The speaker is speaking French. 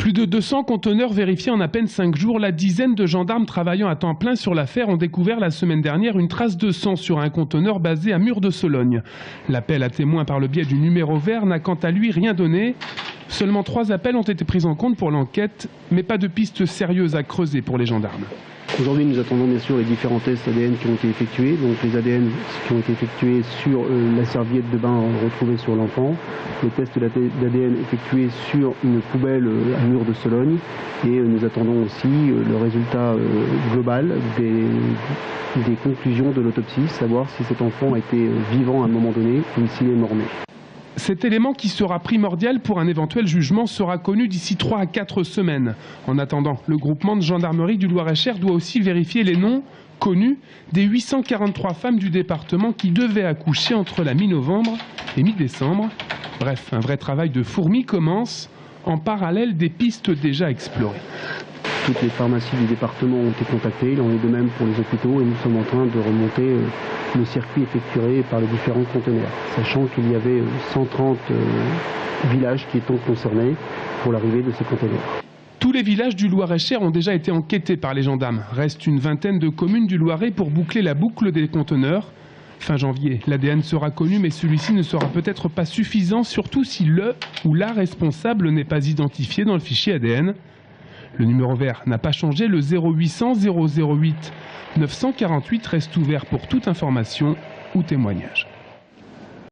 Plus de 200 conteneurs vérifiés en à peine 5 jours. La dizaine de gendarmes travaillant à temps plein sur l'affaire ont découvert la semaine dernière une trace de sang sur un conteneur basé à Mur-de-Sologne. L'appel à témoins par le biais du numéro vert n'a quant à lui rien donné. Seulement 3 appels ont été pris en compte pour l'enquête, mais pas de pistes sérieuses à creuser pour les gendarmes. Aujourd'hui, nous attendons bien sûr les différents tests ADN qui ont été effectués. Donc les ADN qui ont été effectués sur la serviette de bain retrouvée sur l'enfant, les tests d'ADN effectués sur une poubelle à Mur-de-Sologne, et nous attendons aussi le résultat global des conclusions de l'autopsie, savoir si cet enfant a été vivant à un moment donné ou s'il est mort-né. Cet élément qui sera primordial pour un éventuel jugement sera connu d'ici 3 à 4 semaines. En attendant, le groupement de gendarmerie du Loir-et-Cher doit aussi vérifier les noms connus des 843 femmes du département qui devaient accoucher entre la mi-novembre et mi-décembre. Bref, un vrai travail de fourmi commence en parallèle des pistes déjà explorées. Toutes les pharmacies du département ont été contactées, il en est de même pour les hôpitaux, et nous sommes en train de remonter le circuit effectué par les différents conteneurs, sachant qu'il y avait 130 villages qui étaient concernés pour l'arrivée de ces conteneurs. Tous les villages du Loir-et-Cher ont déjà été enquêtés par les gendarmes. Reste une vingtaine de communes du Loiret pour boucler la boucle des conteneurs. Fin janvier, l'ADN sera connu, mais celui-ci ne sera peut-être pas suffisant, surtout si le ou la responsable n'est pas identifié dans le fichier ADN. Le numéro vert n'a pas changé, le 0800 008 948 reste ouvert pour toute information ou témoignage.